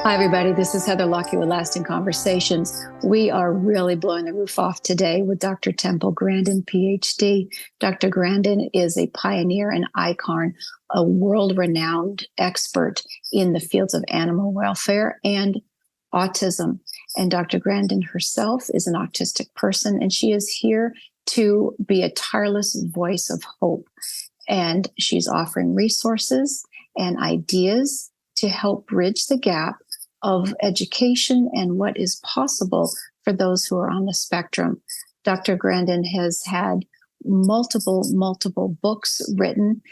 Hi, everybody. This is Heather Lockie with Lasting Conversations. We are really blowing the roof off today with Dr. Temple Grandin, PhD. Dr. Grandin is a pioneer and icon, a world-renowned expert in the fields of animal welfare and autism. And Dr. Grandin herself is an autistic person, and she is here to be a tireless voice of hope. And she's offering resources and ideas to help bridge the gap of education and what is possible for those who are on the spectrum. Dr. Grandin has had multiple books written.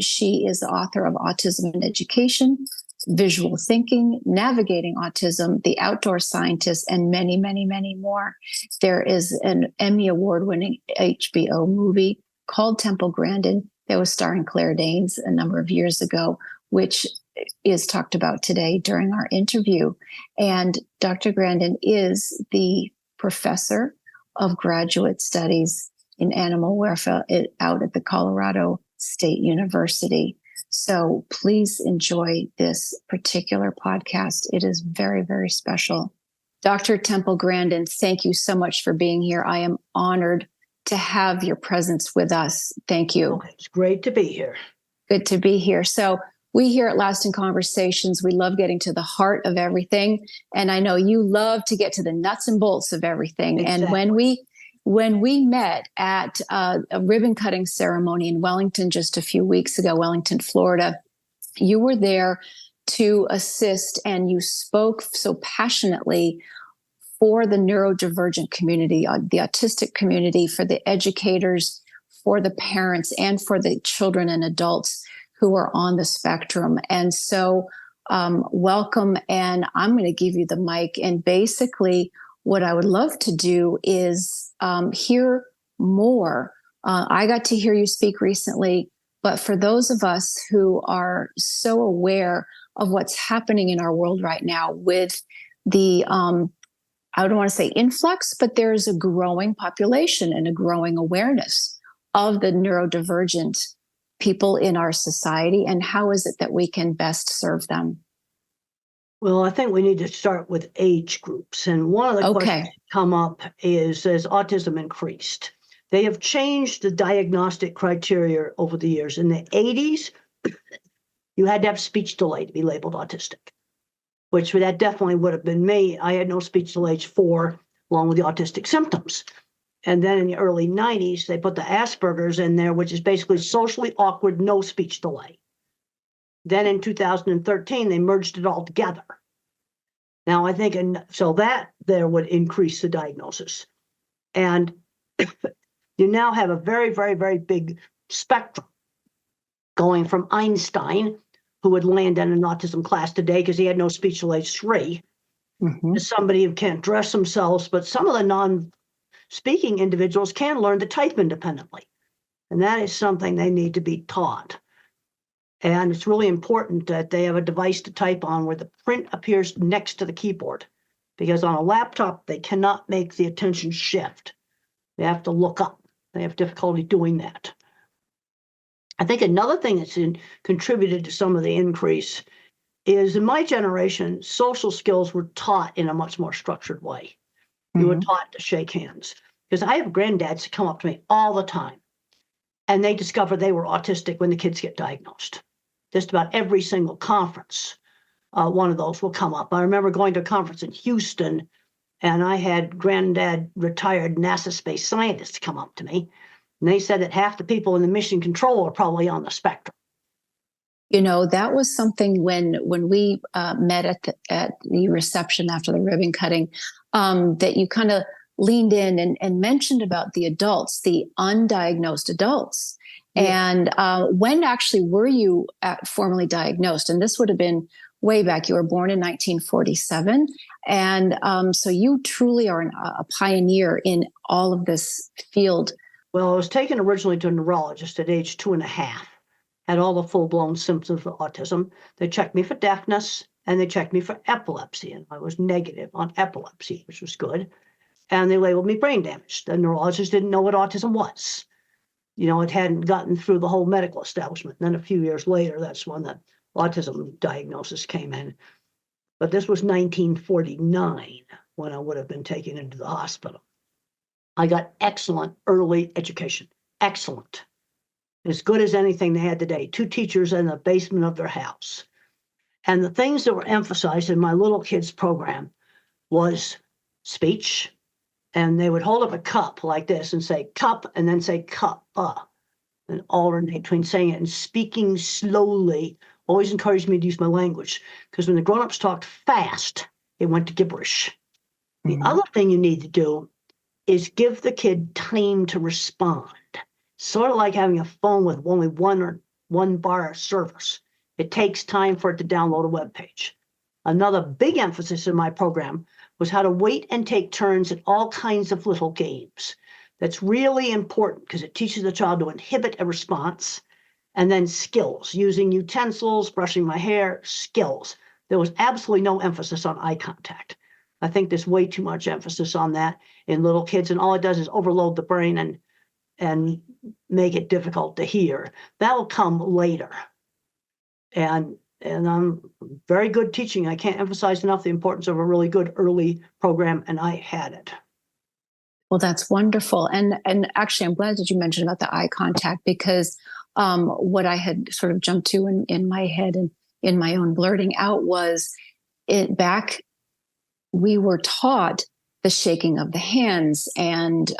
She is the author of Autism in Education, Visual Thinking, Navigating Autism, The Outdoor Scientist, and many, many, many more. There is an Emmy Award-winning HBO movie called Temple Grandin that was starring Claire Danes a number of years ago, which is talked about today during our interview. And Dr. Grandin is the professor of graduate studies in animal welfare out at the Colorado State University. So please enjoy this particular podcast. It is very, very special. Dr. Temple Grandin, thank you so much for being here. I am honored to have your presence with us. Thank you. It's great to be here. Good to be here. So we here at Lasting Conversations, we love getting to the heart of everything. And I know you love to get to the nuts and bolts of everything. Exactly. And when we met at a ribbon cutting ceremony in Wellington just a few weeks ago, Wellington, Florida, you were there to assist, and you spoke so passionately for the neurodivergent community, the autistic community, for the educators, for the parents, and for the children and adults who are on the spectrum. And so welcome. And I'm going to give you the mic. And basically, what I would love to do is hear more. I got to hear you speak recently, but for those of us who are so aware of what's happening in our world right now with the, I don't want to say influx, but there's a growing population and a growing awareness of the neurodivergent people in our society, and how is it that we can best serve them? Well, I think we need to start with age groups. And one of the questions that come up is, has autism increased? They have changed the diagnostic criteria over the years. In the 80s, you had to have speech delay to be labeled autistic, which that definitely would have been me. I had no speech delay age 4, along with the autistic symptoms. And then in the early 90s, they put the Asperger's in there, which is basically socially awkward, no speech delay. Then in 2013, they merged it all together. Now, I think, so that there would increase the diagnosis. And you now have a very, very, very big spectrum going from Einstein, who would land in an autism class today because he had no speech delay 3, to somebody who can't dress themselves, but some of the non-speaking individuals can learn to type independently. And that is something they need to be taught. And it's really important that they have a device to type on where the print appears next to the keyboard, because on a laptop, they cannot make the attention shift. They have to look up. They have difficulty doing that. I think another thing that's contributed to some of the increase is, in my generation, social skills were taught in a much more structured way. You were taught to shake hands. Because I have granddads who come up to me all the time, and they discover they were autistic when the kids get diagnosed. Just about every single conference, one of those will come up. I remember going to a conference in Houston, and I had granddad, retired NASA space scientists, come up to me, and they said that half the people in the mission control are probably on the spectrum. You know, that was something when we met at the reception after the ribbon cutting, that you kind of leaned in and mentioned about the adults, the undiagnosed adults. Yeah. And when actually were you formally diagnosed? And this would have been way back. You were born in 1947. And so you truly are a pioneer in all of this field. Well, I was taken originally to a neurologist at age 2.5. Had all the full-blown symptoms of autism. They checked me for deafness, and they checked me for epilepsy, and I was negative on epilepsy, which was good. And they labeled me brain damaged. The neurologist didn't know what autism was. You know, it hadn't gotten through the whole medical establishment. And then a few years later, that's when the autism diagnosis came in. but this was 1949 when I would have been taken into the hospital. I got excellent early education, excellent, as good as anything they had today. 2 teachers in the basement of their house. And the things that were emphasized in my little kids program was speech, and they would hold up a cup like this and say cup and then say cup, and alternate between saying it and speaking slowly. Always encouraged me to use my language, because when the grown-ups talked fast, it went to gibberish. The other thing you need to do is give the kid time to respond. Sort of like having a phone with only one bar of service. It takes time for it to download a web page. Another big emphasis in my program was how to wait and take turns at all kinds of little games. That's really important because it teaches the child to inhibit a response. And then skills, using utensils, brushing my hair, skills. There was absolutely no emphasis on eye contact. I think there's way too much emphasis on that in little kids, and all it does is overload the brain and make it difficult to hear. That'll come later. And I'm very good teaching. I can't emphasize enough the importance of a really good early program, and I had it. Well, that's wonderful. And actually, I'm glad that you mentioned about the eye contact, because what I had sort of jumped to in my head and in my own blurting out was we were taught the shaking of the hands and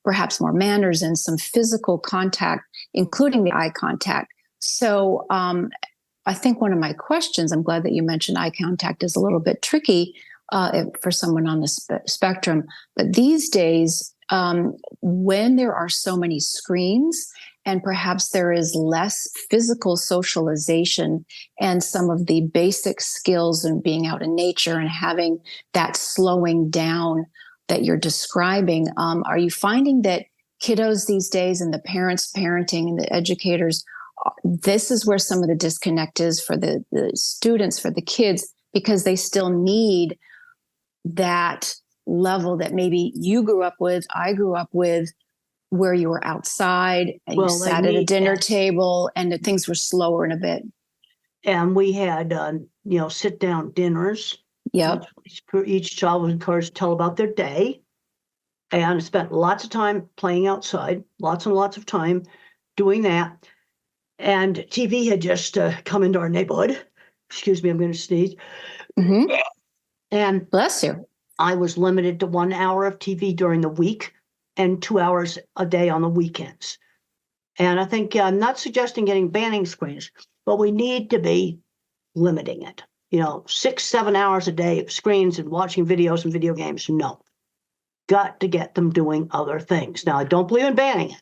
perhaps more manners and some physical contact, including the eye contact. So I think one of my questions, I'm glad that you mentioned eye contact, is a little bit tricky for someone on the spectrum. But these days, when there are so many screens, and perhaps there is less physical socialization and some of the basic skills in being out in nature and having that slowing down that you're describing, are you finding that kiddos these days and the parents parenting and the educators, this is where some of the disconnect is for the students, for the kids, because they still need that level that maybe you grew up with, I grew up with, where you were outside and you sat at a dinner table and things were slower in a bit. And we had, sit down dinners. Yep. Each child was encouraged to tell about their day, and spent lots of time playing outside, lots and lots of time doing that. And TV had just come into our neighborhood. Excuse me, I'm going to sneeze. Mm-hmm. And bless you. I was limited to 1 hour of TV during the week and 2 hours a day on the weekends. And I think I'm not suggesting banning screens, but we need to be limiting it. 6-7 hours a day of screens and watching videos and video games. No, got to get them doing other things. Now, I don't believe in banning it,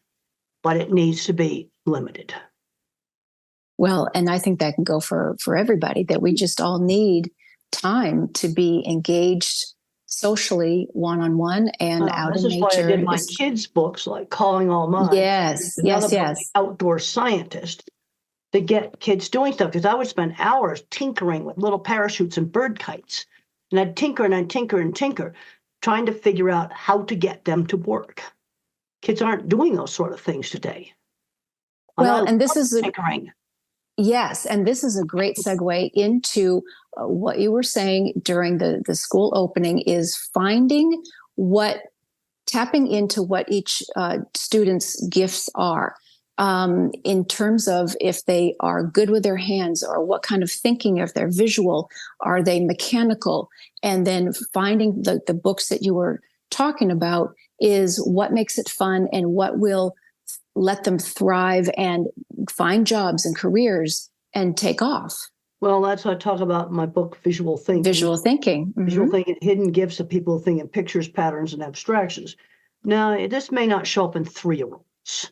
but it needs to be limited. Well, and I think that can go for everybody, that we just all need time to be engaged socially, one-on-one, and out in nature. This is why I did my kids' books, like Calling All Minds. Yes. The Outdoor Scientist, to get kids doing stuff, because I would spend hours tinkering with little parachutes and bird kites. And I'd tinker and I'd tinker and tinker, trying to figure out how to get them to work. Kids aren't doing those sort of things today. Well, and this is tinkering. Yes, and this is a great segue into what you were saying during the school opening, is tapping into what each student's gifts are, in terms of if they are good with their hands, or what kind of thinking, if they're visual, are they mechanical, and then finding the books that you were talking about is what makes it fun and what will let them thrive and find jobs and careers and take off. Well, that's what I talk about in my book, Visual Thinking. Visual thinking. Mm-hmm. Visual thinking, hidden gifts of people who think in pictures, patterns, and abstractions. Now, this may not show up in 3-year-olds.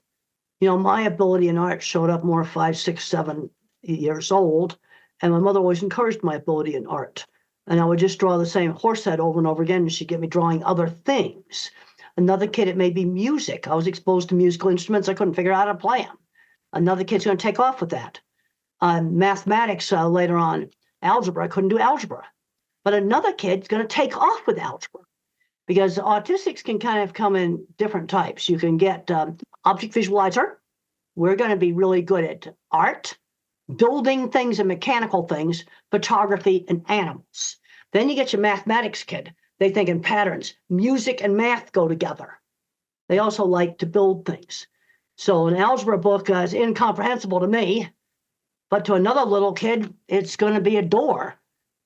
My ability in art showed up more 5, 6, 7 years old, and my mother always encouraged my ability in art. And I would just draw the same horse head over and over again, and she'd get me drawing other things. Another kid, it may be music. I was exposed to musical instruments. I couldn't figure out how to play them. Another kid's going to take off with that. Mathematics later on, algebra, I couldn't do algebra. But another kid's going to take off with algebra, because autistics can kind of come in different types. You can get object visualizer. We're going to be really good at art, building things and mechanical things, photography, and animals. Then you get your mathematics kid. They think in patterns. Music and math go together. They also like to build things. So an algebra book is incomprehensible to me, but to another little kid, it's going to be a door,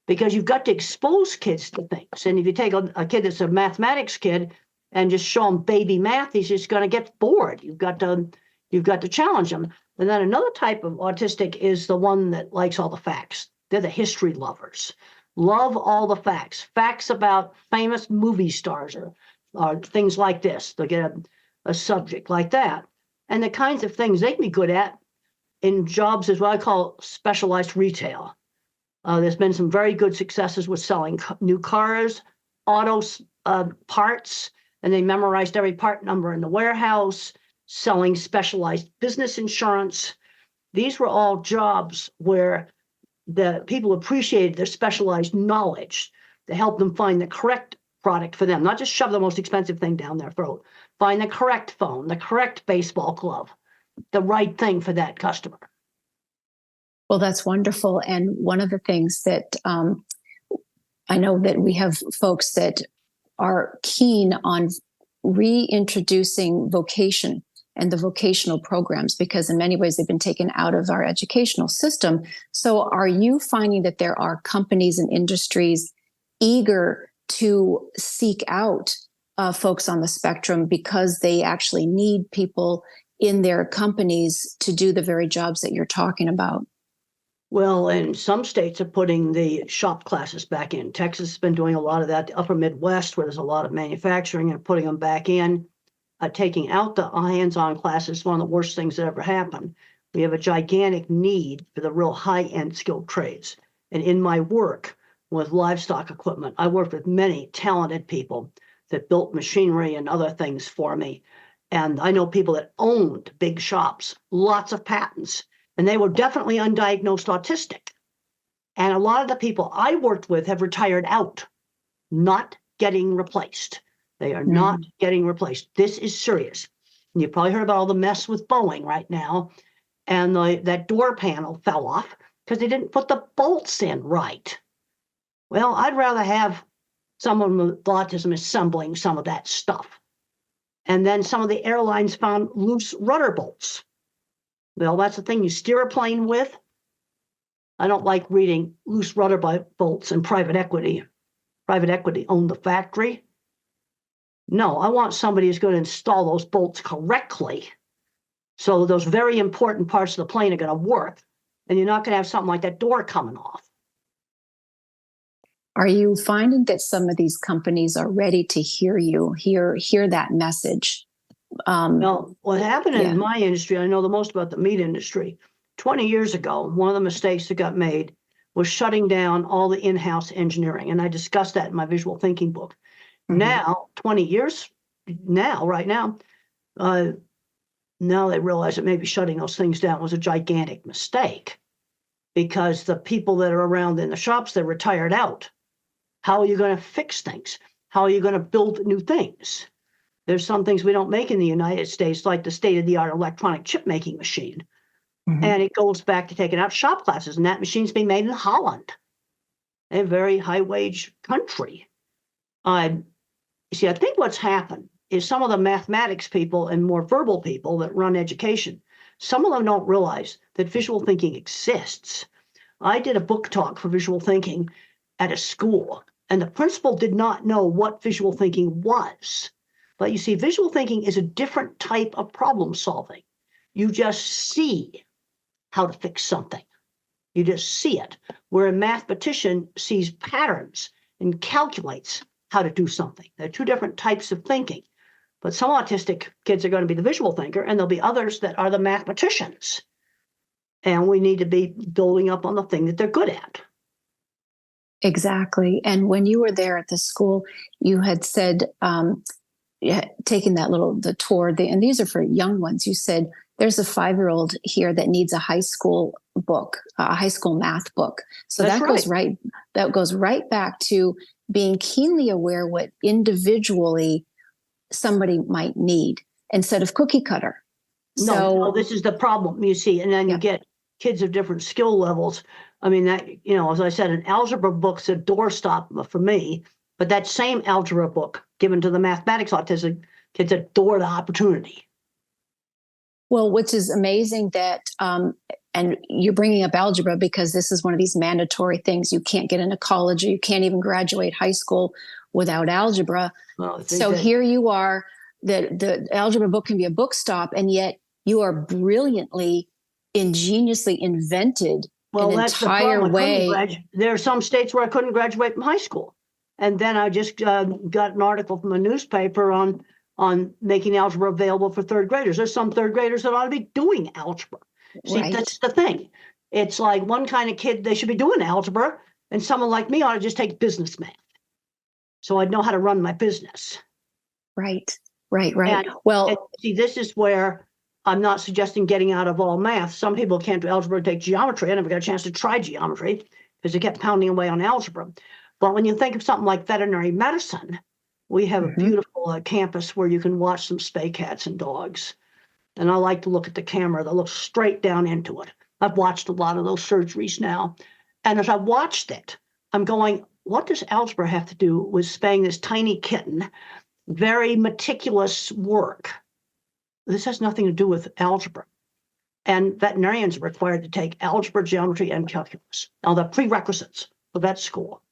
because you've got to expose kids to things. And if you take a kid that's a mathematics kid and just show him baby math, he's just going to get bored. You've got to challenge him. And then another type of autistic is the one that likes all the facts. They're the history lovers. Love all the facts. Facts about famous movie stars or things like this. They'll get a subject like that. And the kinds of things they can be good at in jobs is what I call specialized retail. There's been some very good successes with selling new cars, auto parts, and they memorized every part number in the warehouse, selling specialized business insurance. These were all jobs where the people appreciated their specialized knowledge to help them find the correct product for them, not just shove the most expensive thing down their throat. Find the correct phone, the correct baseball glove, the right thing for that customer. Well, that's wonderful. And one of the things that I know that we have folks that are keen on reintroducing vocation and the vocational programs, because in many ways they've been taken out of our educational system. So are you finding that there are companies and industries eager to seek out folks on the spectrum because they actually need people in their companies to do the very jobs that you're talking about? Well, and some states are putting the shop classes back in. Texas has been doing a lot of that. The upper Midwest, where there's a lot of manufacturing, and putting them back in. Taking out the hands-on classes is one of the worst things that ever happened. We have a gigantic need for the real high-end skilled trades. And in my work with livestock equipment, I worked with many talented people that built machinery and other things for me. And I know people that owned big shops, lots of patents, and they were definitely undiagnosed autistic. And a lot of the people I worked with have retired out, not getting replaced. They are not getting replaced. This is serious. And you probably heard about all the mess with Boeing right now. And that door panel fell off because they didn't put the bolts in right. Well, I'd rather have someone with autism assembling some of that stuff. And then some of the airlines found loose rudder bolts. Well, that's the thing you steer a plane with. I don't like reading loose rudder bolts in private equity. Private equity owned the factory. No, I want somebody who's going to install those bolts correctly. So those very important parts of the plane are going to work. And you're not going to have something like that door coming off. Are you finding that some of these companies are ready to hear you, hear that message? Well, what happened in my industry, I know the most about the meat industry. 20 years ago, one of the mistakes that got made was shutting down all the in-house engineering. And I discussed that in my visual thinking book. Now, 20 years right now, now they realize that maybe shutting those things down was a gigantic mistake, because the people that are around in the shops, they're retired out. How are you going to fix things? How are you going to build new things? There's some things we don't make in the United States, like the state-of-the-art electronic chip making machine. And it goes back to taking out shop classes, and that machine's being made in Holland, a very high-wage country. You see, I think what's happened is some of the mathematics people and more verbal people that run education, some of them don't realize that visual thinking exists. I did a book talk for visual thinking at a school, and the principal did not know what visual thinking was. But you see, visual thinking is a different type of problem solving. You just see how to fix something. You just see it. Where a mathematician sees patterns and calculates how to do something. There are two different types of thinking. But some autistic kids are going to be the visual thinker, and there'll be others that are the mathematicians. And we need to be building up on the thing that they're good at. Exactly. And when you were there at the school, you had said, taking the tour, and these are for young ones, you said, there's a 5-year-old here that needs a high school book, a high school math book. So that goes right back to being keenly aware what individually somebody might need instead of cookie cutter. No, this is the problem, you see. And then you get kids of different skill levels. I mean, that, as I said, an algebra book's a doorstop for me, but that same algebra book given to the mathematics autistic kids a door to opportunity. Well, which is amazing that, and you're bringing up algebra because this is one of these mandatory things. You can't get into college, or you can't even graduate high school without algebra. Well, so here you are, the algebra book can be a book stop, and yet you are brilliantly, ingeniously invented an entire way. There are some states where I couldn't graduate from high school. And then I just got an article from a newspaper on making algebra available for third graders. There's some third graders that ought to be doing algebra. See, that's the thing. It's like one kind of kid, they should be doing algebra, and someone like me ought to just take business math. So I'd know how to run my business. Right. And see, this is where I'm not suggesting getting out of all math. Some people can't do algebra and take geometry. I never got a chance to try geometry because they kept pounding away on algebra. But when you think of something like veterinary medicine, we have a beautiful campus where you can watch some stray cats and dogs. And I like to look at the camera that looks straight down into it. I've watched a lot of those surgeries now. And as I watched it, I'm going, what does algebra have to do with spaying this tiny kitten? Very meticulous work. This has nothing to do with algebra. And veterinarians are required to take algebra, geometry, and calculus. Now, the prerequisites for vet school.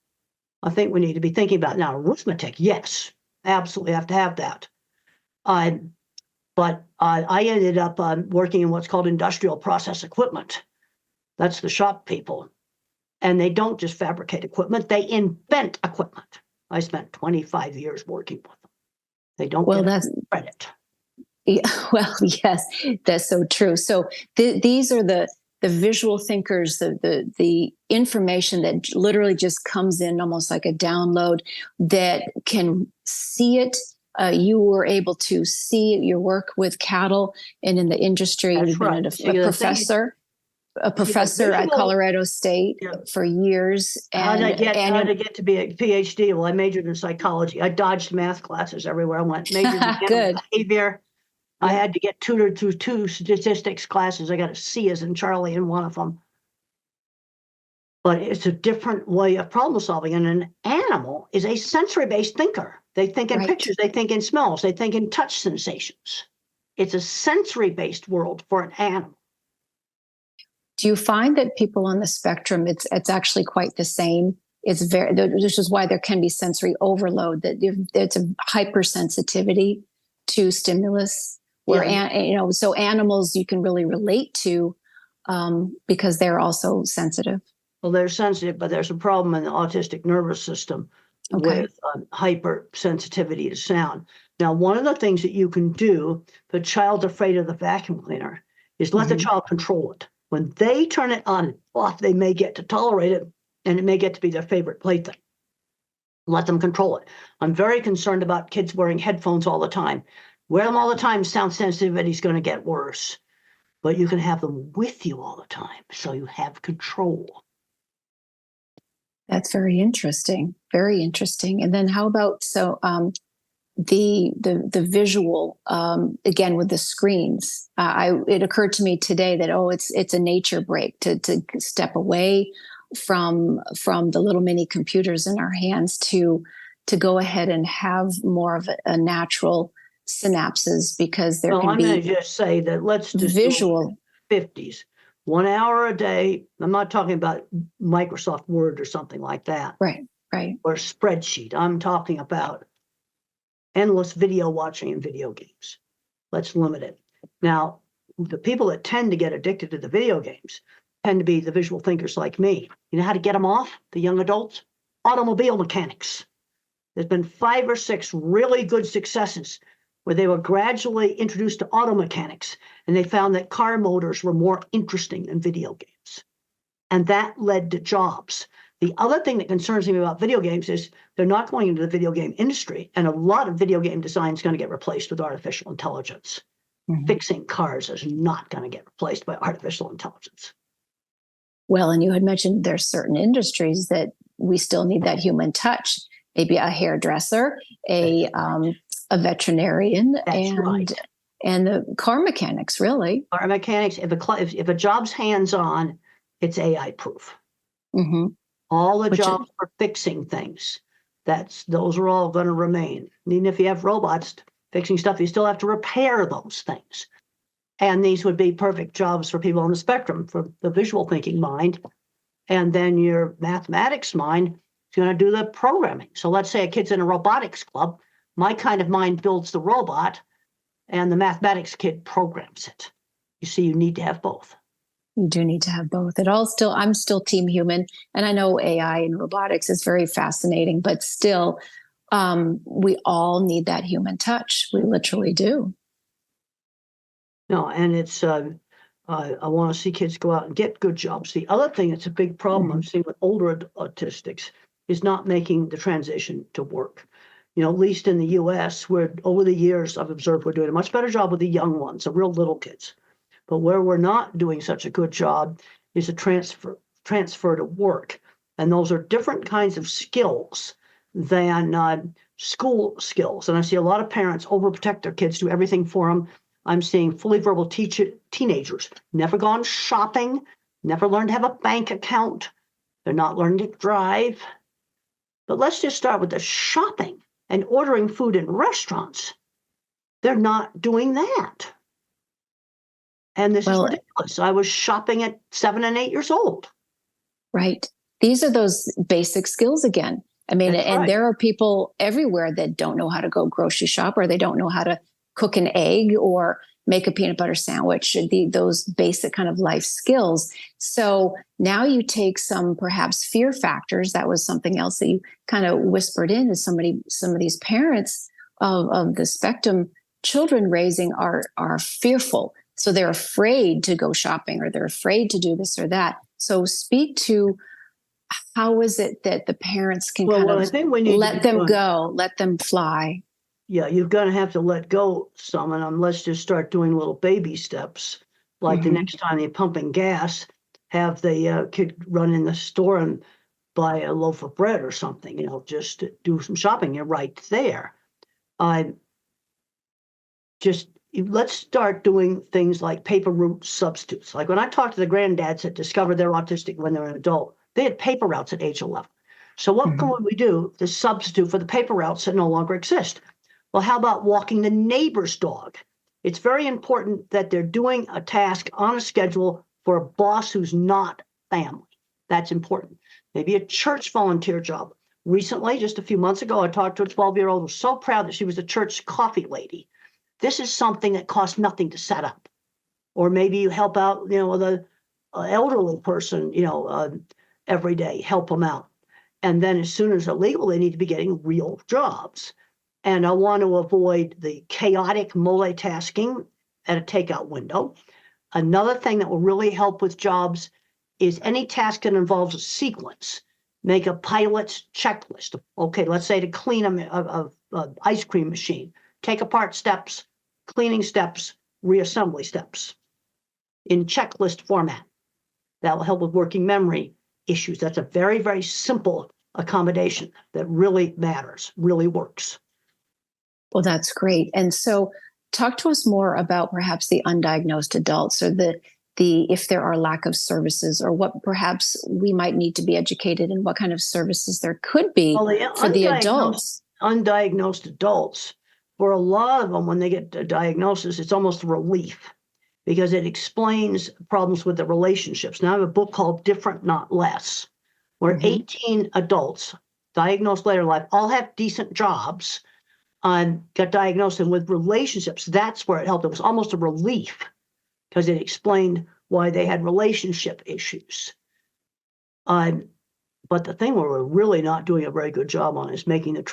I think we need to be thinking about now. Arithmetic, yes, absolutely have to have that. But I ended up working in what's called industrial process equipment. That's the shop people. And they don't just fabricate equipment, they invent equipment. I spent 25 years working with them. They don't get credit. Yeah, well, yes, that's so true. So these are the visual thinkers, the information that literally just comes in almost like a download that can see it. You were able to see your work with cattle and in the industry. That's You've been a professor at Colorado State for years. How did I get to be a PhD? Well, I majored in psychology. I dodged math classes everywhere I went. Majored in animal behavior. I had to get tutored through 2 statistics classes. I got a C as in Charlie in one of them. But it's a different way of problem solving. And an animal is a sensory-based thinker. They think in pictures, they think in smells, they think in touch sensations. It's a sensory-based world for an animal. Do you find that people on the spectrum, it's actually quite the same? It's this is why there can be sensory overload, that it's a hypersensitivity to stimulus. Where so animals you can really relate to because they're also sensitive. Well, they're sensitive, but there's a problem in the autistic nervous system with hypersensitivity to sound. Now, one of the things that you can do if a child's afraid of the vacuum cleaner is let the child control it. When they turn it on and off, they may get to tolerate it, and it may get to be their favorite plaything. Let them control it. I'm very concerned about kids wearing headphones all the time. Wear them all the time, sound sensitivity is going to get worse. But you can have them with you all the time, so you have control. That's very interesting. Very interesting. And then how about the visual again with the screens? It occurred to me today that it's a nature break to step away from the little mini computers in our hands to go ahead and have more of a natural synapses, because there can be. I'm going to just say that let's just visual 50s, 1 hour a day. I'm not talking about Microsoft Word or something like that. Right. Or spreadsheet. I'm talking about endless video watching and video games. Let's limit it. Now, the people that tend to get addicted to the video games tend to be the visual thinkers like me. You know how to get them off, the young adults? Automobile mechanics. There's been 5 or 6 really good successes where they were gradually introduced to auto mechanics, and they found that car motors were more interesting than video games. And that led to jobs. The other thing that concerns me about video games is they're not going into the video game industry, and a lot of video game design is going to get replaced with artificial intelligence. Fixing cars is not going to get replaced by artificial intelligence. Well, and you had mentioned there's certain industries that we still need that human touch. Maybe a hairdresser, a veterinarian, and the car mechanics, really. Car mechanics, if a job's hands-on, it's AI proof. Mm-hmm. All the jobs for fixing things, those are all going to remain. And even if you have robots fixing stuff, you still have to repair those things. And these would be perfect jobs for people on the spectrum, for the visual thinking mind. And then your mathematics mind is going to do the programming. So let's say a kid's in a robotics club. My kind of mind builds the robot, and the mathematics kid programs it. You see, you need to have both. You do need to have both. I'm still team human, and I know AI and robotics is very fascinating, but still, we all need that human touch. We literally do. No, and it's I want to see kids go out and get good jobs. The other thing that's a big problem I'm seeing with older autistics is not making the transition to work. At least in the U.S., where over the years I've observed we're doing a much better job with the young ones, the real little kids. But where we're not doing such a good job is a transfer to work. And those are different kinds of skills than school skills. And I see a lot of parents overprotect their kids, do everything for them. I'm seeing fully verbal teenagers, never gone shopping, never learned to have a bank account. They're not learning to drive. But let's just start with the shopping and ordering food in restaurants. They're not doing that. And this is ridiculous. I was shopping at 7 and 8 years old. Right. These are those basic skills again. I mean, there are people everywhere that don't know how to go grocery shop, or they don't know how to cook an egg or make a peanut butter sandwich, those basic kind of life skills. So now you take some perhaps fear factors. That was something else that you kind of whispered in, is some of these parents of the spectrum children raising are fearful. So they're afraid to go shopping, or they're afraid to do this or that. So speak to, how is it that the parents can I think we need let them go, let them fly? Yeah, you're going to have to let go some, and let's just start doing little baby steps. Like the next time you're pumping gas, have the kid run in the store and buy a loaf of bread or something, just do some shopping. You're right there. Let's start doing things like paper route substitutes. Like when I talked to the granddads that discovered they're autistic when they were an adult, they had paper routes at age 11. So what can we do to substitute for the paper routes that no longer exist? Well, how about walking the neighbor's dog? It's very important that they're doing a task on a schedule for a boss who's not family. That's important. Maybe a church volunteer job. Recently, just a few months ago, I talked to a 12-year-old who was so proud that she was a church coffee lady. This is something that costs nothing to set up. Or maybe you help out, with an elderly person, every day, help them out. And then as soon as they're legal, they need to be getting real jobs. And I want to avoid the chaotic multitasking at a takeout window. Another thing that will really help with jobs is any task that involves a sequence. Make a pilot's checklist. Okay, let's say to clean a ice cream machine. Take apart steps, cleaning steps, reassembly steps in checklist format. That will help with working memory issues. That's a very, very simple accommodation that really matters, really works. Well, that's great. And so talk to us more about perhaps the undiagnosed adults, or the if there are lack of services, or what perhaps we might need to be educated in, what kind of services there could be for the adults. Undiagnosed adults, for a lot of them, when they get a diagnosis, it's almost a relief, because it explains problems with the relationships. Now I have a book called Different, Not Less, where 18 adults diagnosed later in life all have decent jobs and got diagnosed, and with relationships, that's where it helped. It was almost a relief, because it explained why they had relationship issues. But the thing where we're really not doing a very good job on is making the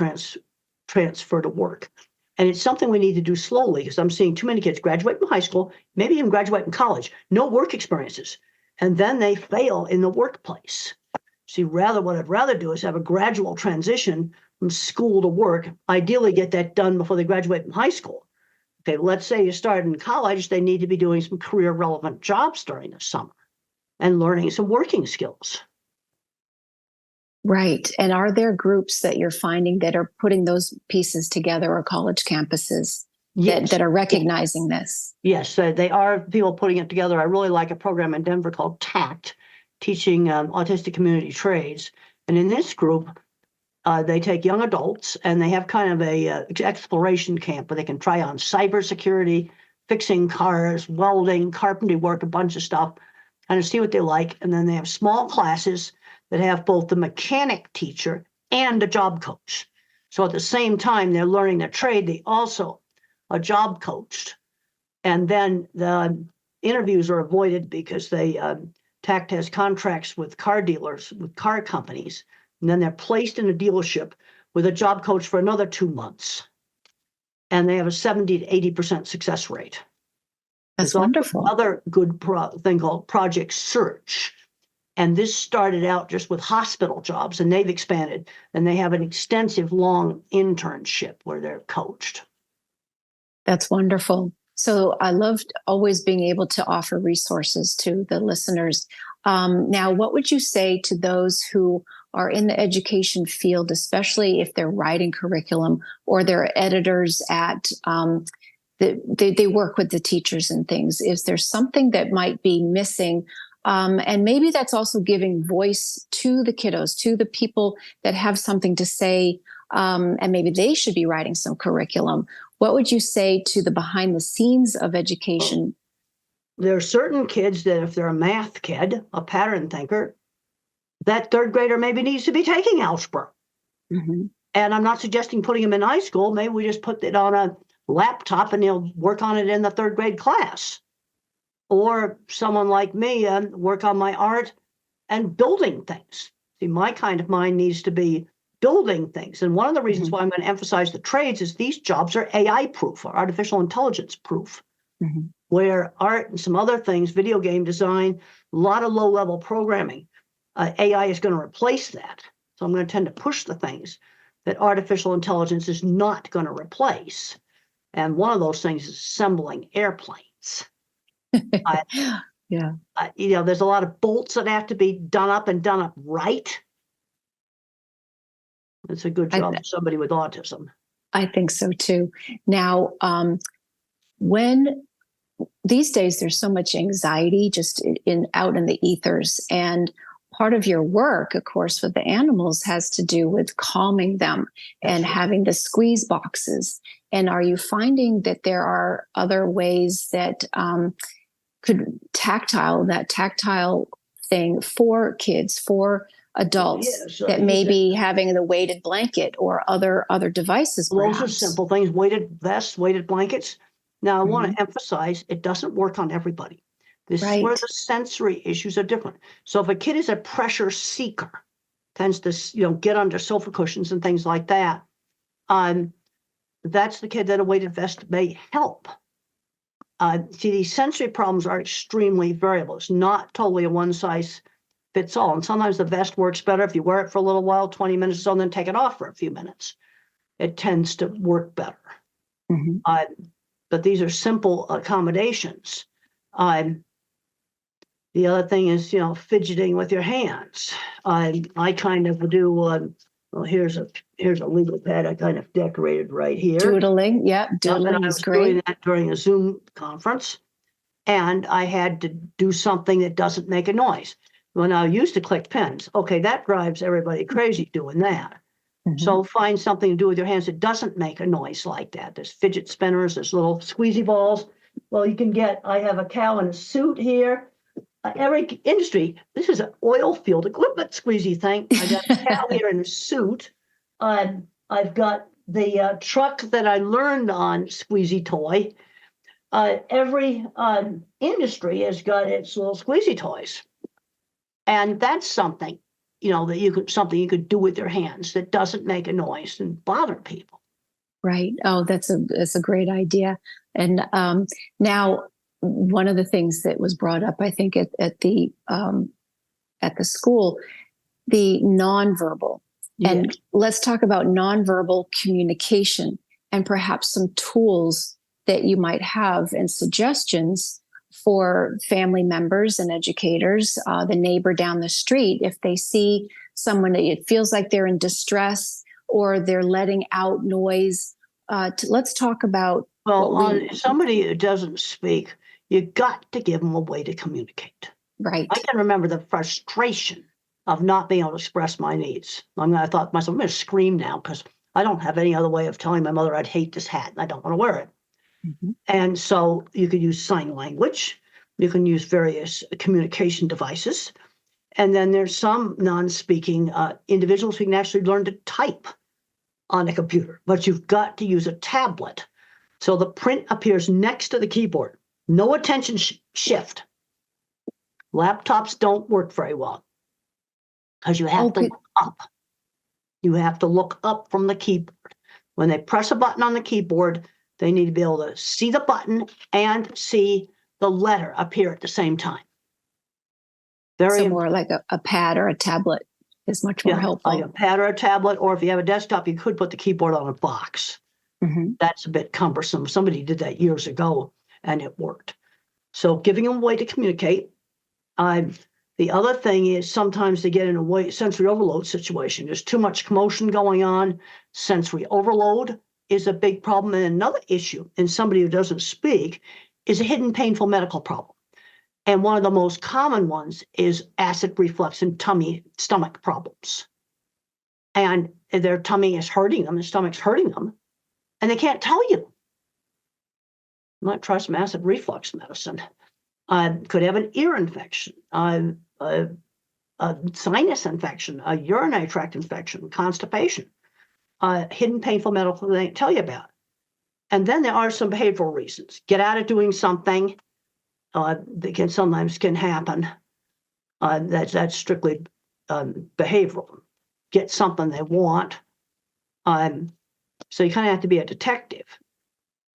transfer to work. And it's something we need to do slowly, because I'm seeing too many kids graduate from high school, maybe even graduate from college, no work experiences, and then they fail in the workplace. See, what I'd rather do is have a gradual transition from school to work, ideally get that done before they graduate from high school. Okay, let's say you start in college, they need to be doing some career relevant jobs during the summer and learning some working skills. Right. And are there groups that you're finding that are putting those pieces together, or college campuses that are recognizing this? Yes, they are people putting it together. I really like a program in Denver called TACT, teaching autistic community trades. And in this group, they take young adults and they have kind of a exploration camp where they can try on cybersecurity, fixing cars, welding, carpentry work, a bunch of stuff, and see what they like. And then they have small classes that have both the mechanic teacher and a job coach. So at the same time they're learning their trade, they also are job coached. And then the interviews are avoided because TACT has contracts with car dealers, with car companies, and then they're placed in a dealership with a job coach for another 2 months. And they have a 70 to 80% success rate. That's wonderful. Another good thing called Project Search. And this started out just with hospital jobs, and they've expanded. And they have an extensive, long internship where they're coached. That's wonderful. So I loved always being able to offer resources to the listeners. Now, what would you say to those who are in the education field, especially if they're writing curriculum or they're editors at, they work with the teachers and things? Is there something that might be missing? And maybe that's also giving voice to the kiddos, to the people that have something to say, and maybe they should be writing some curriculum. What would you say to the behind the scenes of education? There are certain kids that if they're a math kid, a pattern thinker, that third grader maybe needs to be taking algebra. Mm-hmm. And I'm not suggesting putting him in high school. Maybe we just put it on a laptop and he'll work on it in the third grade class. Or someone like me work on my art and building things. See, my kind of mind needs to be building things. And one of the reasons why I'm going to emphasize the trades is these jobs are AI proof, or artificial intelligence proof, where art and some other things, video game design, a lot of low-level programming, AI is going to replace that. So I'm going to tend to push the things that artificial intelligence is not going to replace. And one of those things is assembling airplanes. There's a lot of bolts that have to be done up and done up right. It's a good job for somebody with autism. I think so too. Now, when these days there's so much anxiety just out in the ethers, and part of your work, of course, with the animals has to do with calming them and having the squeeze boxes. And are you finding that there are other ways that could that tactile thing for kids, for adults, that maybe having the weighted blanket or other devices? Those are simple things, weighted vests, weighted blankets. Now, I want to emphasize it doesn't work on everybody. This is where the sensory issues are different. So if a kid is a pressure seeker, tends to get under sofa cushions and things like that, that's the kid that a weighted vest may help. See, these sensory problems are extremely variable. It's not totally a one size fits all. And sometimes the vest works better if you wear it for a little while, 20 minutes or so, and then take it off for a few minutes. It tends to work better. But these are simple accommodations. The other thing is, fidgeting with your hands. I kind of do, well, here's a legal pad I kind of decorated right here. Doodling, doodling is great. I was doing that during a Zoom conference, and I had to do something that doesn't make a noise. When I used to click pens, okay, that drives everybody crazy doing that. So find something to do with your hands that doesn't make a noise like that. There's fidget spinners, there's little squeezy balls. Well, I have a cow in a suit here. Every industry, this is an oil field equipment squeezy thing. I got a cow here in a suit. I've got the truck that I learned on squeezy toy. Every industry has got its little squeezy toys. And that's something, that you could do with your hands that doesn't make a noise and bother people. Right. Oh, that's a great idea. And now, one of the things that was brought up, I think, at the school, the nonverbal. And let's talk about nonverbal communication and perhaps some tools that you might have and suggestions for family members and educators, the neighbor down the street, if they see someone that it feels like they're in distress or they're letting out noise. Let's talk about. Well, on somebody who doesn't speak, you got to give them a way to communicate. Right. I can remember the frustration of not being able to express my needs. I thought to myself, I'm going to scream now because I don't have any other way of telling my mother I'd hate this hat and I don't want to wear it. Mm-hmm. And so you could use sign language. You can use various communication devices. And then there's some non-speaking individuals who can actually learn to type on a computer, but you've got to use a tablet. So the print appears next to the keyboard. No attention shift. Laptops don't work very well because you have to look up. You have to look up from the keyboard. When they press a button on the keyboard, they need to be able to see the button and see the letter appear at the same time. So more like a pad or a tablet is much more helpful. Like a pad or a tablet, or if you have a desktop, you could put the keyboard on a box. Mm-hmm. That's a bit cumbersome. Somebody did that years ago, and it worked. So giving them a way to communicate. The other thing is sometimes they get in a sensory overload situation. There's too much commotion going on. Sensory overload is a big problem. And another issue in somebody who doesn't speak is a hidden painful medical problem. And one of the most common ones is acid reflux and stomach problems. And their tummy is hurting them, their stomach's hurting them, and they can't tell you. You might try some acid reflux medicine. Could have an ear infection, a sinus infection, a urinary tract infection, constipation, hidden painful medical they tell you about. And then there are some behavioral reasons. Get out of doing something that sometimes can happen. That's strictly behavioral. Get something they want. So you kind of have to be a detective.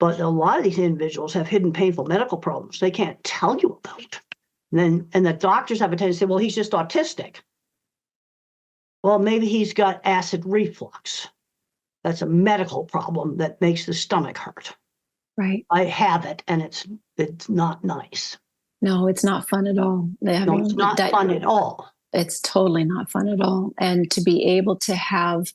But a lot of these individuals have hidden painful medical problems they can't tell you about. And the doctors have a tendency to say, well, he's just autistic. Well, maybe he's got acid reflux. That's a medical problem that makes the stomach hurt. Right. I have it, and it's not nice. No, it's not fun at all. No, it's not fun at all. It's totally not fun at all. And to be able to have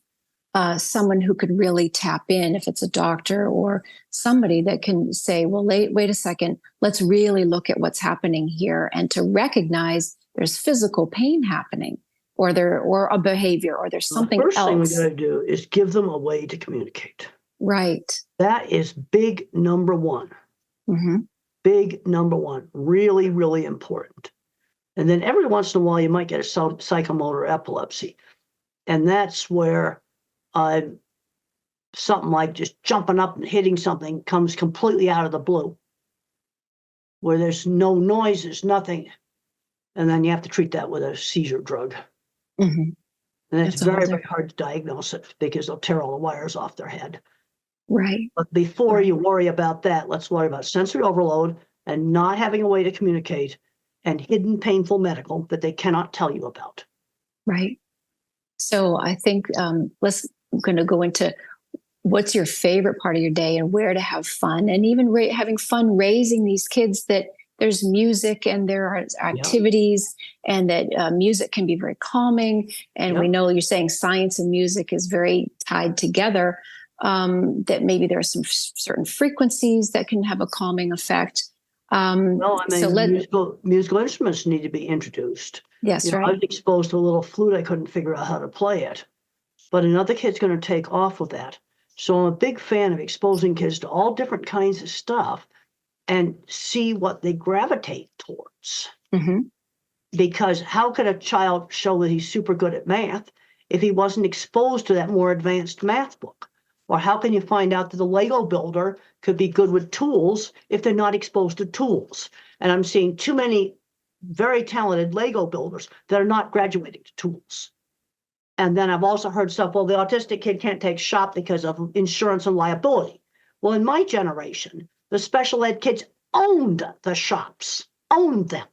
someone who could really tap in, if it's a doctor or somebody that can say, well, wait a second, let's really look at what's happening here, and to recognize there's physical pain happening, or a behavior, or there's something else. The first thing we got to do is give them a way to communicate. Right. That is big number one. Mm-hmm. Big number one. Really, really important. And then every once in a while, you might get a psychomotor epilepsy. And that's where something like just jumping up and hitting something comes completely out of the blue, where there's no noises, nothing. And then you have to treat that with a seizure drug. Mm-hmm. And it's very, very hard to diagnose it because they'll tear all the wires off their head. Right. But before you worry about that, let's worry about sensory overload and not having a way to communicate, and hidden painful medical that they cannot tell you about. Right. So I think I'm going to go into what's your favorite part of your day and where to have fun, and even having fun raising these kids, that there's music and there are activities, and that music can be very calming. And we know you're saying science and music is very tied together, that maybe there are some certain frequencies that can have a calming effect. Musical instruments need to be introduced. Yes, right. I was exposed to a little flute. I couldn't figure out how to play it. But another kid's going to take off with that. So I'm a big fan of exposing kids to all different kinds of stuff and see what they gravitate towards. Mm-hmm. Because how could a child show that he's super good at math if he wasn't exposed to that more advanced math book? Or how can you find out that the Lego builder could be good with tools if they're not exposed to tools? And I'm seeing too many very talented Lego builders that are not graduating to tools. And then I've also heard stuff, well, the autistic kid can't take shop because of insurance and liability. Well, in my generation, the special ed kids owned the shops, owned them.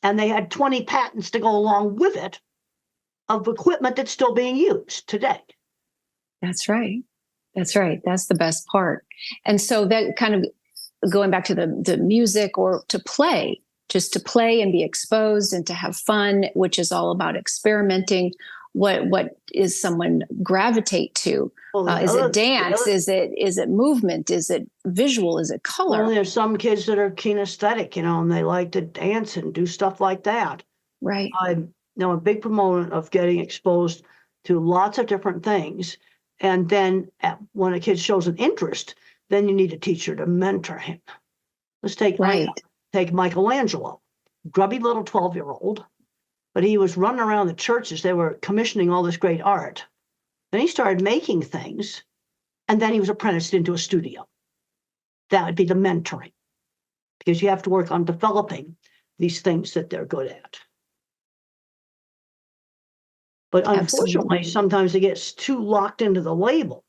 And they had 20 patents to go along with it of equipment that's still being used today. That's right. That's right. That's the best part. And so that kind of going back to the music, or to play, just to play and be exposed and to have fun, which is all about experimenting. what is someone gravitate to? Is it dance? Is it movement? Is it visual? Is it color? Well, there's some kids that are kinesthetic, and they like to dance and do stuff like that. Right. I'm a big proponent of getting exposed to lots of different things. And then when a kid shows an interest, then you need a teacher to mentor him. Let's take Michelangelo, grubby little 12-year-old, but he was running around the churches. They were commissioning all this great art. Then he started making things, and then he was apprenticed into a studio. That would be the mentoring, because you have to work on developing these things that they're good at. But unfortunately, sometimes it gets too locked into the label.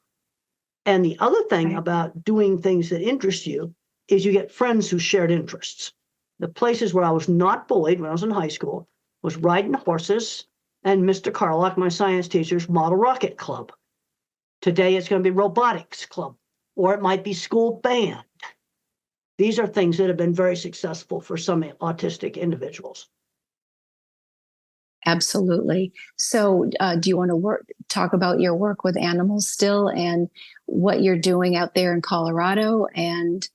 And the other thing about doing things that interest you is you get friends who shared interests. The places where I was not bullied when I was in high school was riding horses and Mr. Carlock, my science teacher's model rocket club. Today it's going to be robotics club, or it might be school band. These are things that have been very successful for some autistic individuals. Absolutely. So do you want to talk about your work with animals still and what you're doing out there in Colorado and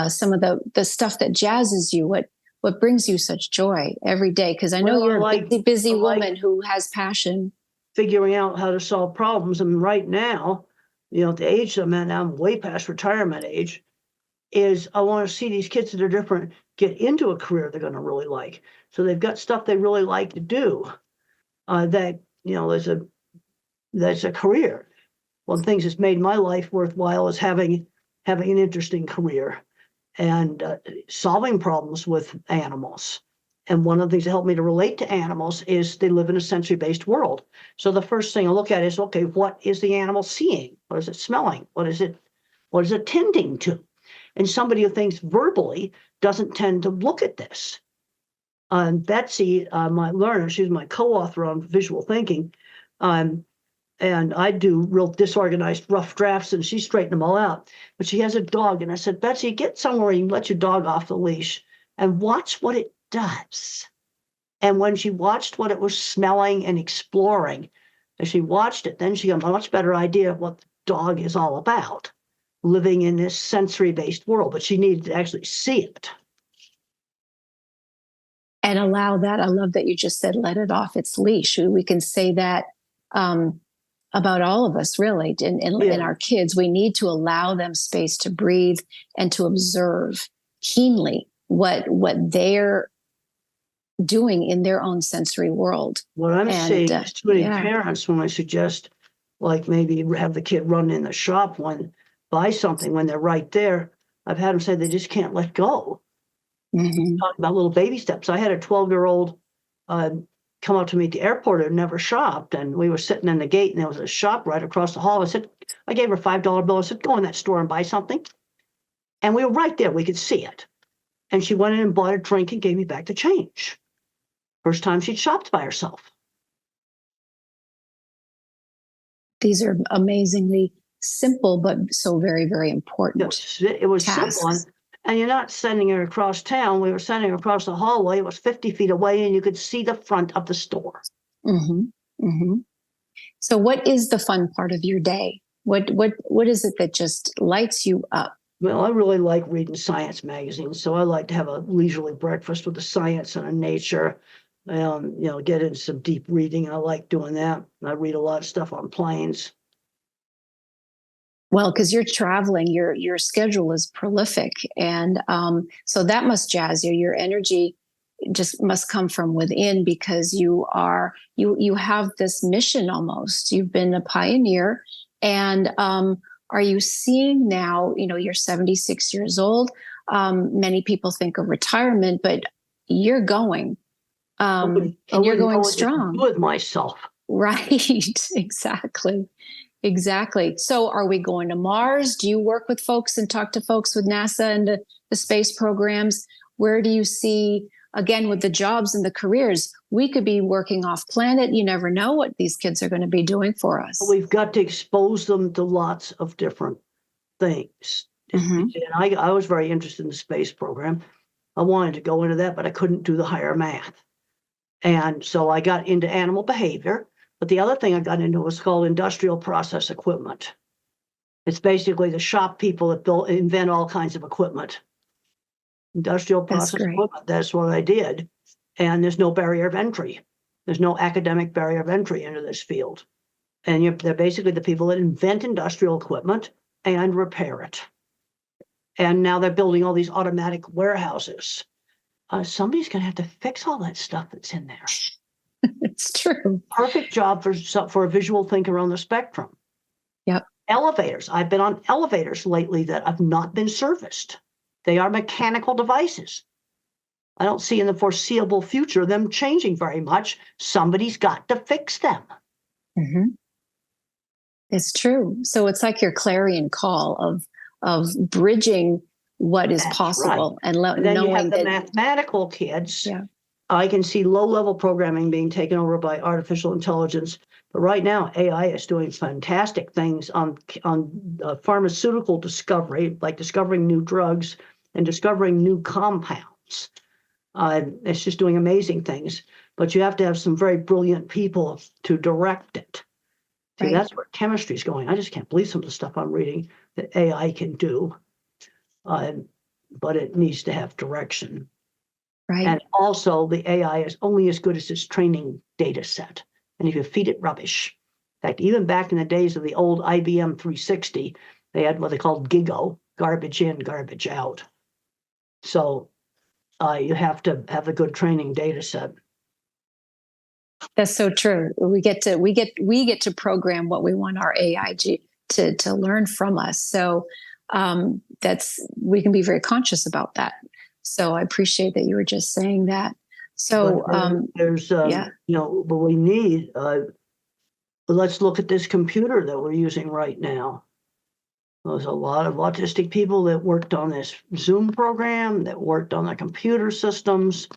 some of the stuff that jazzes you? What brings you such joy every day? Because I know you're a busy woman who has passion. Figuring out how to solve problems. I mean, right now, at the age I'm at now, I'm way past retirement age, is I want to see these kids that are different get into a career they're going to really like. So they've got stuff they really like to do that's a career. One of the things that's made my life worthwhile is having an interesting career and solving problems with animals. And one of the things that helped me to relate to animals is they live in a sensory-based world. So the first thing I look at is, okay, what is the animal seeing? What is it smelling? What is it tending to? And somebody who thinks verbally doesn't tend to look at this. Betsy, my learner, she's my co-author on visual thinking, and I do real disorganized rough drafts, and she straightened them all out. But she has a dog, and I said, Betsy, get somewhere you can let your dog off the leash and watch what it does. And when she watched what it was smelling and exploring, as she watched it, then she got a much better idea of what the dog is all about, living in this sensory-based world. But she needed to actually see it. And allow that. I love that you just said, let it off its leash. We can say that about all of us, really, in our kids. We need to allow them space to breathe and to observe keenly what they're doing in their own sensory world. What I'm saying is too many parents, when I suggest, like, maybe have the kid run in the shop buy something when they're right there, I've had them say they just can't let go. Mm-hmm. Talk about little baby steps. I had a 12-year-old come up to me at the airport who had never shopped, and we were sitting in the gate, and there was a shop right across the hall. I gave her a $5 bill. I said, go in that store and buy something. And we were right there. We could see it. And she went in and bought a drink and gave me back the change. First time she'd shopped by herself. These are amazingly simple, but so very, very important. It was simple. And you're not sending her across town. We were sending her across the hallway. It was 50 feet away, and you could see the front of the store. Mm-hmm. Mm-hmm. So what is the fun part of your day? What is it that just lights you up? Well, I really like reading science magazines. So I like to have a leisurely breakfast with the science and the nature. Get into some deep reading. I like doing that. I read a lot of stuff on planes. Well, because you're traveling, your schedule is prolific. And so that must jazz you. Your energy just must come from within, because you have this mission almost. You've been a pioneer. And are you seeing now, you're 76 years old. Many people think of retirement, but you're going. And you're going strong. With myself. Right. Exactly. So are we going to Mars? Do you work with folks and talk to folks with NASA and the space programs? Where do you see, again, with the jobs and the careers, we could be working off planet. You never know what these kids are going to be doing for us. We've got to expose them to lots of different things. Mm-hmm. And I was very interested in the space program. I wanted to go into that, but I couldn't do the higher math. And so I got into animal behavior. But the other thing I got into was called industrial process equipment. It's basically the shop people that invent all kinds of equipment. Industrial process equipment, that's what I did. And there's no barrier of entry. There's no academic barrier of entry into this field. And they're basically the people that invent industrial equipment and repair it. And now they're building all these automatic warehouses. Somebody's going to have to fix all that stuff that's in there. It's true. Perfect job for a visual thinker on the spectrum. Yep. Elevators. I've been on elevators lately that have not been serviced. They are mechanical devices. I don't see in the foreseeable future them changing very much. Somebody's got to fix them. Mm-hmm. It's true. So it's like your clarion call of bridging what is possible, right. And then knowing you have the mathematical kids. Yeah. I can see low-level programming being taken over by artificial intelligence. But right now, AI is doing fantastic things on pharmaceutical discovery, like discovering new drugs and discovering new compounds. It's just doing amazing things. But you have to have some very brilliant people to direct it. See, that's where chemistry is going. I just can't believe some of the stuff I'm reading that AI can do. But it needs to have direction. Right. And also, the AI is only as good as its training data set. And if you feed it rubbish, in fact, even back in the days of the old IBM 360, they had what they called GIGO, garbage in, garbage out. So you have to have a good training data set. That's so true. We get to program what we want our AI to learn from us. So we can be very conscious about that. So I appreciate that you were just saying that. So there's what we need. Let's look at this computer that we're using right now. There's a lot of autistic people that worked on this Zoom program, that worked on the computer systems.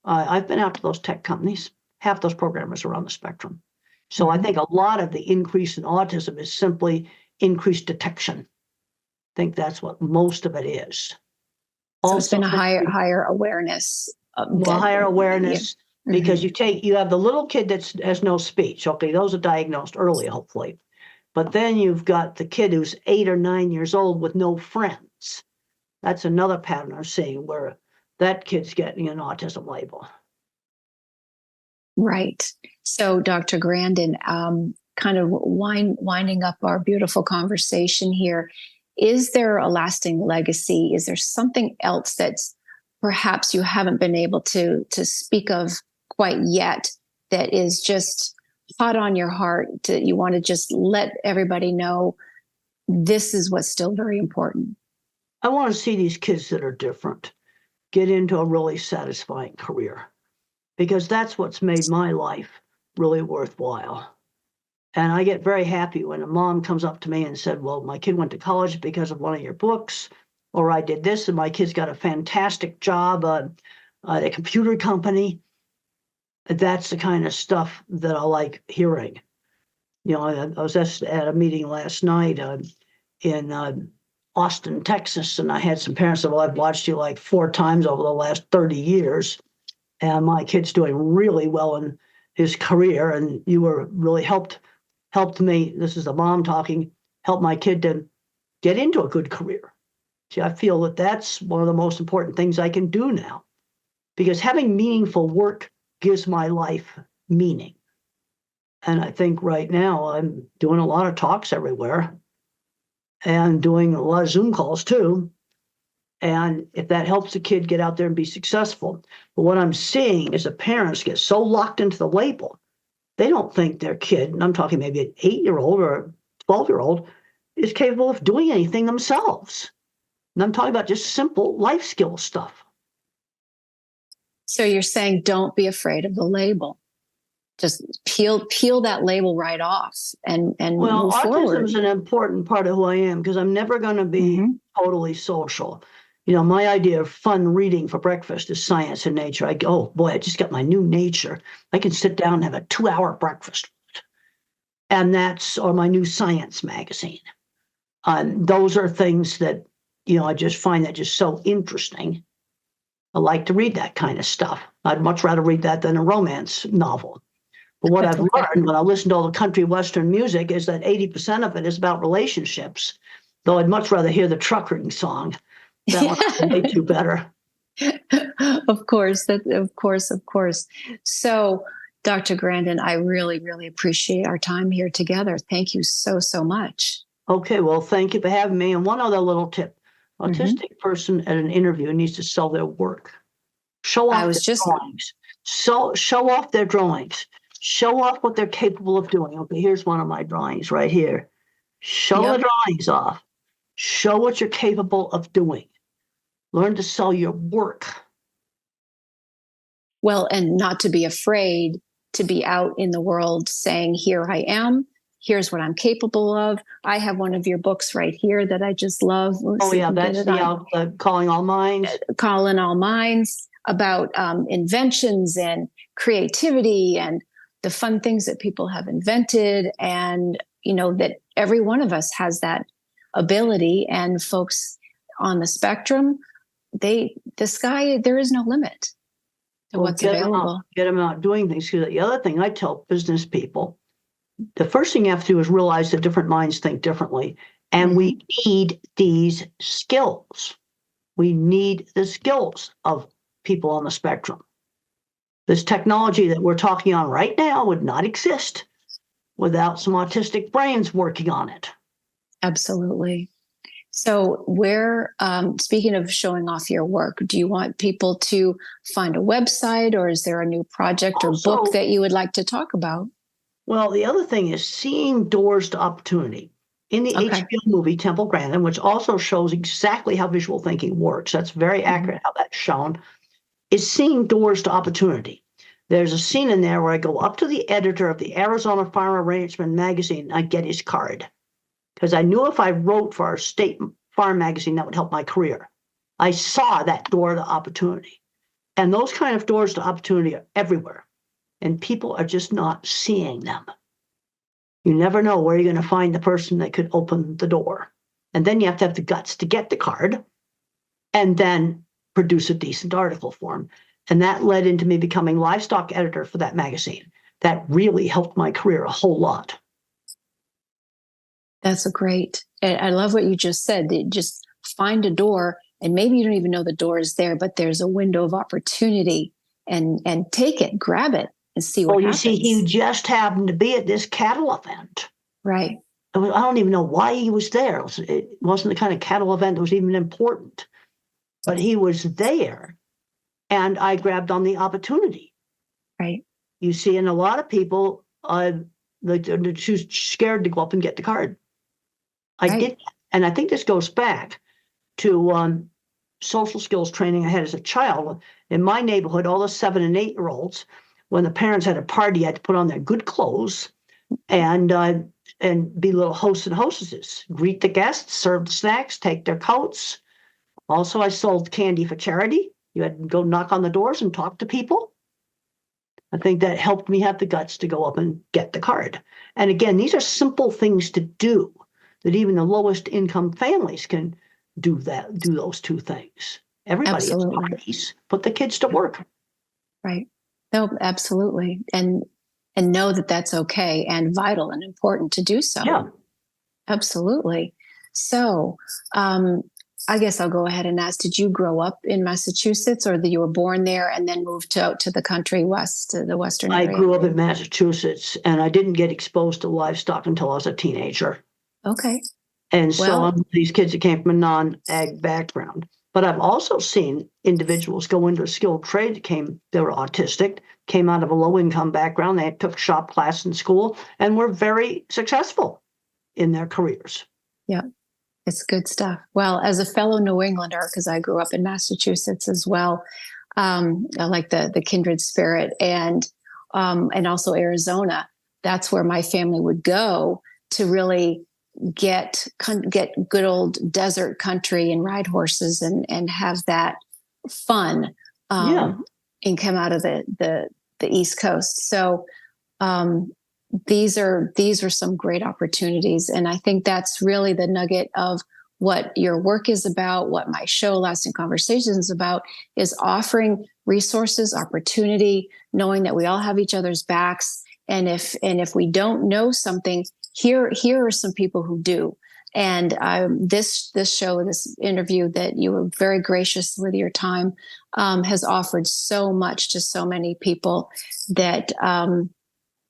I've been out to those tech companies. Half those programmers are on the spectrum. So I think a lot of the increase in autism is simply increased detection. I think that's what most of it is. So it's been a higher awareness. Higher awareness, because you have the little kid that has no speech. Okay, those are diagnosed early, hopefully. But then you've got the kid who's 8 or 9 years old with no friends. That's another pattern I'm seeing where that kid's getting an autism label. Right. So, Dr. Grandin, kind of winding up our beautiful conversation here, is there a lasting legacy? Is there something else that's perhaps you haven't been able to speak of quite yet that is just hot on your heart, that you want to just let everybody know this is what's still very important? I want to see these kids that are different get into a really satisfying career, because that's what's made my life really worthwhile. And I get very happy when a mom comes up to me and said, well, my kid went to college because of one of your books, or I did this and my kid's got a fantastic job at a computer company. That's the kind of stuff that I like hearing. You know, I was at a meeting last night in Austin, Texas, and I had some parents say, well, I've watched you like 4 times over the last 30 years, and my kid's doing really well in his career, and you were really helped me, this is the mom talking, helped my kid to get into a good career. See, I feel that that's one of the most important things I can do now, because having meaningful work gives my life meaning. And I think right now I'm doing a lot of talks everywhere and doing a lot of Zoom calls too. And if that helps the kid get out there and be successful. But what I'm seeing is the parents get so locked into the label, they don't think their kid, and I'm talking maybe an 8-year-old or a 12-year-old, is capable of doing anything themselves. And I'm talking about just simple life skill stuff. So you're saying don't be afraid of the label. Just peel that label right off and move forward. Autism is an important part of who I am, because I'm never going to be totally social. You know, my idea of fun reading for breakfast is Science and Nature. I go, oh boy, I just got my new Nature. I can sit down and have a 2-hour breakfast. And or my new Science magazine. Those are things that, you know, I just find that just so interesting. I like to read that kind of stuff. I'd much rather read that than a romance novel. But what I've learned when I listen to all the country Western music is that 80% of it is about relationships, though I'd much rather hear the truckering song. That one's way too better. Of course, of course. So, Dr. Grandin, I really, really appreciate our time here together. Thank you so, so much. Okay, well, thank you for having me. And one other little tip. Autistic person at an interview needs to sell their work. Show off their drawings. Show off their drawings. Show off what they're capable of doing. Okay, here's one of my drawings right here. Show the drawings off. Show what you're capable of doing. Learn to sell your work. Well, and not to be afraid to be out in the world saying, here I am. Here's what I'm capable of. I have one of your books right here that I just love. Oh, yeah, that's the Calling All Minds. Calling All Minds, about inventions and creativity and the fun things that people have invented. And, you know, that every one of us has that ability. And folks on the spectrum, there is no limit to what's available. Get them out doing things. Because the other thing I tell business people, the first thing you have to do is realize that different minds think differently. And we need these skills. We need the skills of people on the spectrum. This technology that we're talking on right now would not exist without some autistic brains working on it. Absolutely. So speaking of showing off your work, do you want people to find a website, or is there a new project or book that you would like to talk about? Well, the other thing is seeing doors to opportunity. In the HBO movie, Temple Grandin, which also shows exactly how visual thinking works, that's very accurate how that's shown, is seeing doors to opportunity. There's a scene in there where I go up to the editor of the Arizona Farmer Ranchman magazine, and I get his card. Because I knew if I wrote for our state farm magazine, that would help my career. I saw that door to opportunity. And those kind of doors to opportunity are everywhere. And people are just not seeing them. You never know where you're going to find the person that could open the door. And then you have to have the guts to get the card and then produce a decent article for them. And that led into me becoming livestock editor for that magazine. That really helped my career a whole lot. That's I love what you just said. Just find a door, and maybe you don't even know the door is there, but there's a window of opportunity, and take it, grab it, and see what happens. You see, he just happened to be at this cattle event. Right. I don't even know why he was there. It wasn't the kind of cattle event that was even important. But he was there, and I grabbed on the opportunity. Right. You see, and a lot of people, they're too scared to go up and get the card. I did, and I think this goes back to social skills training I had as a child. In my neighborhood, all the 7 and 8-year-olds, when the parents had a party, had to put on their good clothes and be little hosts and hostesses, greet the guests, serve the snacks, take their coats. Also, I sold candy for charity. You had to go knock on the doors and talk to people. I think that helped me have the guts to go up and get the card. And again, these are simple things to do that even the lowest income families can do those two things. Everybody has parties. Put the kids to work. Right. No, absolutely. And know that that's okay and vital and important to do so. Yeah. Absolutely. So, I guess I'll go ahead and ask, did you grow up in Massachusetts, or that you were born there and then moved to the country west, to the western area? I grew up in Massachusetts, and I didn't get exposed to livestock until I was a teenager. Okay. And so these kids that came from a non-ag background. But I've also seen individuals go into a skilled trade they were autistic, came out of a low-income background, they took shop class in school, and were very successful in their careers. Yeah. It's good stuff. Well, as a fellow New Englander, because I grew up in Massachusetts as well, I like the kindred spirit, and also Arizona. That's where my family would go to really get good old desert country and ride horses and have that fun. And come out of the East Coast. So these are some great opportunities. And I think that's really the nugget of what your work is about, what my show Lasting Conversations is about, is offering resources, opportunity, knowing that we all have each other's backs, if we don't know something, here are some people who do. And this show, this interview that you were very gracious with your time, has offered so much to so many people that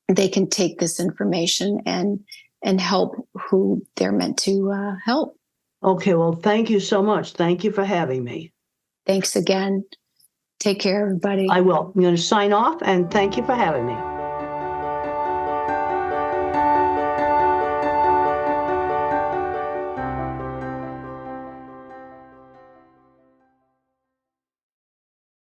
they can take this information and help who they're meant to help. Okay, well, thank you so much. Thank you for having me. Thanks again. Take care, everybody. I will. I'm going to sign off, and thank you for having me.